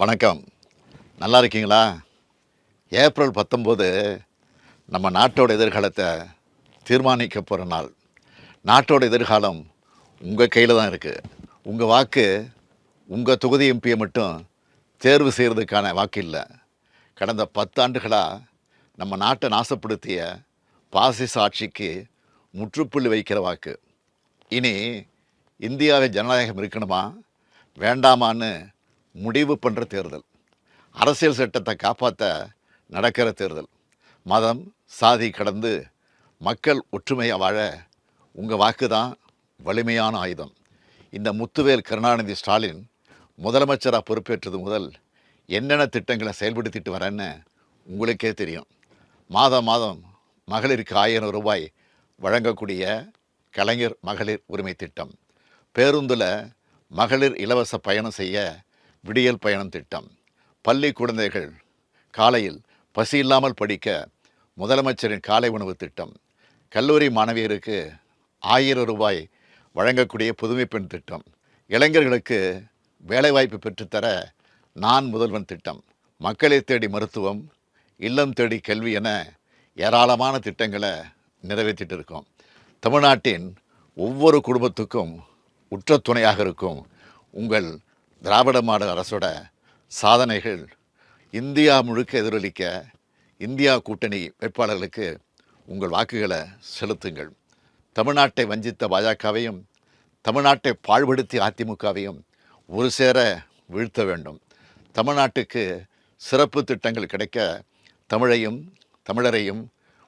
வணக்கம். நல்லா இருக்கீங்களா? ஏப்ரல் 19 நம்ம நாட்டோட எதிர்காலத்தை தீர்மானிக்க போகிற நாள். நாட்டோட எதிர்காலம் உங்கள் கையில் தான் இருக்குது. உங்கள் வாக்கு உங்கள் தொகுதி எம்பியை மட்டும் தேர்வு செய்கிறதுக்கான வாக்கு இல்லை. கடந்த 10 ஆண்டுகளாக நம்ம நாட்டை நாசப்படுத்திய பாசிச ஆட்சிக்கு முற்றுப்புள்ளி வைக்கிற வாக்கு. இனி இந்தியாவில் ஜனநாயகம் இருக்கணுமா வேண்டாமான்னு முடிவு பண்ணுற தேர்தல். அரசியல் சட்டத்தை காப்பாற்ற நடக்கிற தேர்தல். மதம் சாதி கடந்து மக்கள் ஒற்றுமையாக வாழ உங்கள் வாக்கு தான் வலிமையான ஆயுதம். இந்த முத்துவேல் கருணாநிதி ஸ்டாலின் முதலமைச்சராக பொறுப்பேற்றது முதல் என்னென்ன திட்டங்களை செயல்படுத்திட்டு வரேன்னு உங்களுக்கே தெரியும். மாதம் மாதம் மகளிருக்கு 1000 ரூபாய் வழங்கக்கூடிய கலைஞர் மகளிர் உரிமை திட்டம், பேருந்தில் மகளிர் இலவச பயணம் செய்ய விடியல் பயணம் திட்டம், பள்ளி குழந்தைகள் காலையில் பசி இல்லாமல் படிக்க முதலமைச்சரின் காலை உணவு திட்டம், கல்லூரி மாணவியருக்கு 1000 ரூபாய் வழங்கக்கூடிய புதுமை பெண் திட்டம், இளைஞர்களுக்கு வேலைவாய்ப்பு பெற்றுத்தர நான் முதல்வன் திட்டம், மக்களை தேடி மருத்துவம், இல்லம் தேடி கல்வி என ஏராளமான திட்டங்களை நிறைவேற்றிட்டு இருக்கோம். தமிழ்நாட்டின் ஒவ்வொரு குடும்பத்துக்கும் உற்ற துணையாக இருக்கும் உங்கள் திராவிட மாடல் அரசோட சாதனைகள் இந்தியா முழுக்க எதிரொலிக்க இந்தியா கூட்டணி வேட்பாளர்களுக்கு உங்கள் வாக்குகளை செலுத்துங்கள். தமிழ்நாட்டை வஞ்சித்த பாஜகவையும் தமிழ்நாட்டை பாழ்படுத்திய அதிமுகவையும் ஒரு சேர வீழ்த்த வேண்டும். தமிழ்நாட்டுக்கு சிறப்பு திட்டங்கள் கிடைக்க தமிழையும் தமிழரையும்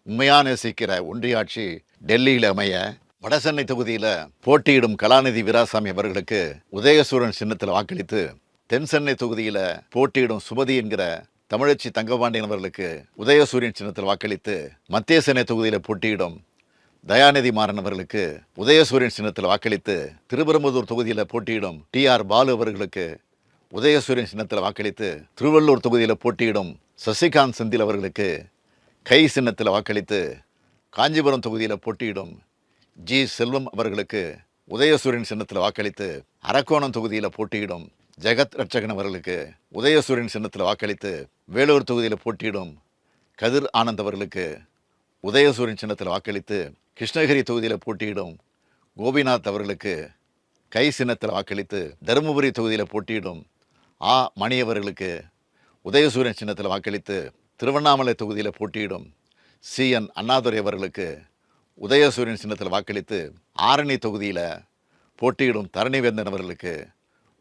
உண்மையாக நேசிக்கிற ஒன்றியாட்சி டெல்லியில் அமைய வடசென்னை தொகுதியில் போட்டியிடும் கலாநிதி வீராசாமி அவர்களுக்கு உதயசூரன் சின்னத்தில் வாக்களித்து, தென் சென்னை தொகுதியில் போட்டியிடும் சுமதி என்கிற தமிழச்சி தங்கபாண்டியன் அவர்களுக்கு உதயசூரியன் சின்னத்தில் வாக்களித்து, மத்திய சென்னை தொகுதியில் போட்டியிடும் தயாநிதி மாறன் அவர்களுக்கு உதயசூரியன் சின்னத்தில் வாக்களித்து, திருப்பரம்புதூர் தொகுதியில் போட்டியிடும் TR பாலு அவர்களுக்கு உதயசூரியன் சின்னத்தில் வாக்களித்து, திருவள்ளூர் தொகுதியில் போட்டியிடும் சசிகாந்த் செந்தில் அவர்களுக்கு கை சின்னத்தில் வாக்களித்து, காஞ்சிபுரம் தொகுதியில் போட்டியிடும் ஜி செல்வம் அவர்களுக்கு உதயசூரியன் சின்னத்தில் வாக்களித்து, அரக்கோணம் தொகுதியில் போட்டியிடும் ஜெகத் ரட்சகன் அவர்களுக்கு உதயசூரியன் சின்னத்தில் வாக்களித்து, வேலூர் தொகுதியில் போட்டியிடும் கதிர் ஆனந்த் அவர்களுக்கு உதயசூரியன் சின்னத்தில் வாக்களித்து, கிருஷ்ணகிரி தொகுதியில் போட்டியிடும் கோபிநாத் அவர்களுக்கு கை சின்னத்தில் வாக்களித்து, தருமபுரி தொகுதியில் போட்டியிடும் மணி அவர்களுக்கு உதயசூரியன் சின்னத்தில் வாக்களித்து, திருவண்ணாமலை தொகுதியில் போட்டியிடும் CN அண்ணாதுரை அவர்களுக்கு உதயசூரியன் சின்னத்தில் வாக்களித்து, ஆரணி தொகுதியில் போட்டியிடும் தரணிவேந்தன் அவர்களுக்கு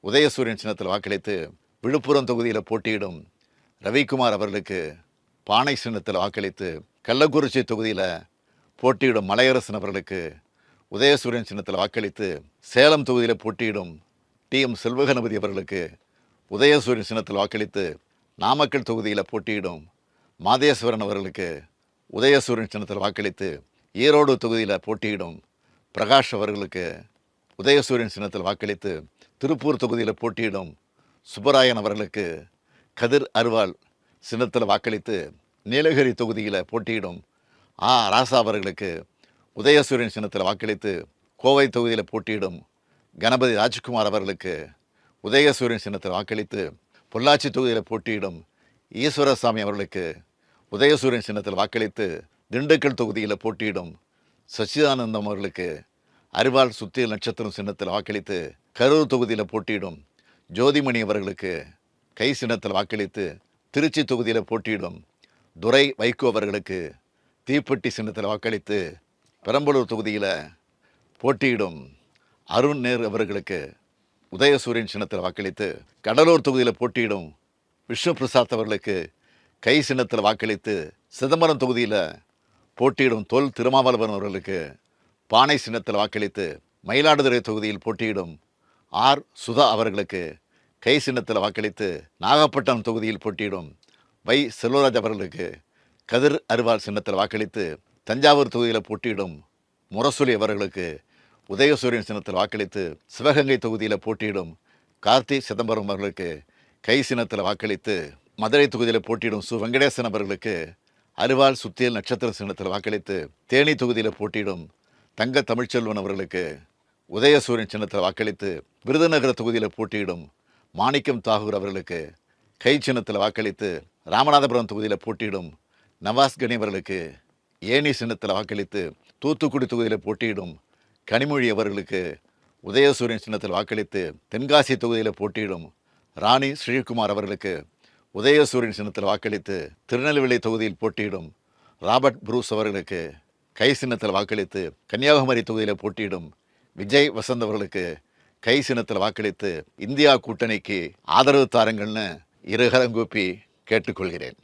உதயசூரியன் சின்னத்தில் வாக்களித்து, விழுப்புரம் தொகுதியில் போட்டியிடும் ரவிக்குமார் அவர்களுக்கு பானை சின்னத்தில் வாக்களித்து, கள்ளக்குறிச்சி தொகுதியில் போட்டியிடும் மலையரசன் அவர்களுக்கு உதயசூரியன் சின்னத்தில் வாக்களித்து, சேலம் தொகுதியில் போட்டியிடும் TM செல்வகணபதி அவர்களுக்கு உதயசூரியன் சின்னத்தில் வாக்களித்து, நாமக்கல் தொகுதியில் போட்டியிடும் மாதேஸ்வரன் அவர்களுக்கு உதயசூரியன் சின்னத்தில் வாக்களித்து, ஈரோடு தொகுதியில் போட்டியிடும் பிரகாஷ் அவர்களுக்கு உதயசூரியன் சின்னத்தில் வாக்களித்து, திருப்பூர் தொகுதியில் போட்டியிடும் சுப்பராயன் அவர்களுக்கு கதிர் அருவாள் சின்னத்தில் வாக்களித்து, நீலகிரி தொகுதியில் போட்டியிடும் ராசா அவர்களுக்கு உதயசூரியன் சின்னத்தில் வாக்களித்து, கோவை தொகுதியில் போட்டியிடும் கணபதி ராஜ்குமார் அவர்களுக்கு உதயசூரியன் சின்னத்தில் வாக்களித்து, பொள்ளாச்சி தொகுதியில் போட்டியிடும் ஈஸ்வரசாமி அவர்களுக்கு உதயசூரியன் சின்னத்தில் வாக்களித்து, திண்டுக்கல் தொகுதியில் போட்டியிடும் சச்சிதானந்தம் அவர்களுக்கு அரிவாள் சுத்தியல் நட்சத்திரம் சின்னத்தில் வாக்களித்து, கரூர் தொகுதியில் போட்டியிடும் ஜோதிமணி அவர்களுக்கு கை சின்னத்தில் வாக்களித்து, திருச்சி தொகுதியில் போட்டியிடும் துரை வைகோ அவர்களுக்கு தீப்பெட்டி சின்னத்தில் வாக்களித்து, பெரம்பலூர் தொகுதியில் போட்டியிடும் அருண் நேரு அவர்களுக்கு உதயசூரியன் சின்னத்தில் வாக்களித்து, கடலூர் தொகுதியில் போட்டியிடும் விஷ்ணு பிரசாத் அவர்களுக்கு கை சின்னத்தில் வாக்களித்து, சிதம்பரம் தொகுதியில் போட்டியிடும் தொல் திருமாவளவன் அவர்களுக்கு பானை சின்னத்தில் வாக்களித்து, மயிலாடுதுறை தொகுதியில் போட்டியிடும் சுதா அவர்களுக்கு கை சின்னத்தில் வாக்களித்து, நாகப்பட்டினம் தொகுதியில் போட்டியிடும் செல்வராஜ் அவர்களுக்கு கதிர் அருவாள் சின்னத்தில் வாக்களித்து, தஞ்சாவூர் தொகுதியில் போட்டியிடும் முரசொலி அவர்களுக்கு உதயசூரியன் சின்னத்தில் வாக்களித்து, சிவகங்கை தொகுதியில் போட்டியிடும் கார்த்தி சிதம்பரம் அவர்களுக்கு கை சின்னத்தில் வாக்களித்து, மதுரை தொகுதியில் போட்டியிடும் வெங்கடேசன் அவர்களுக்கு அரிவாள் சுத்தியல் நட்சத்திர சின்னத்தில் வாக்களித்து, தேனி தொகுதியில் போட்டியிடும் தங்க தமிழ்ச்செல்வன் அவர்களுக்கு உதயசூரியன் சின்னத்தில் வாக்களித்து, விருதுநகர தொகுதியில் போட்டியிடும் மாணிக்கம் தாகூர் அவர்களுக்கு கை சின்னத்தில் வாக்களித்து ராமநாதபுரம் தொகுதியில் போட்டியிடும் நவாஸ் கனி அவர்களுக்கு ஏணி சின்னத்தில் வாக்களித்து தூத்துக்குடி தொகுதியில் போட்டியிடும் கனிமொழி அவர்களுக்கு உதயசூரியன் சின்னத்தில் வாக்களித்து தென்காசி தொகுதியில் போட்டியிடும் ராணி ஸ்ரீகுமார் அவர்களுக்கு உதயசூரியன் சின்னத்தில் வாக்களித்து திருநெல்வேலி தொகுதியில் போட்டியிடும் ராபர்ட் புரூஸ் அவர்களுக்கு கை சின்னத்தில் வாக்களித்து கன்னியாகுமரி தொகுதியில் போட்டியிடும் விஜய் வசந்த் அவர்களுக்கு கை சின்னத்தில் வாக்களித்து இந்தியா கூட்டணிக்கு ஆதரவு தாருங்கள்னு இருகரம் கூப்பி கேட்டுக்கொள்கிறேன்.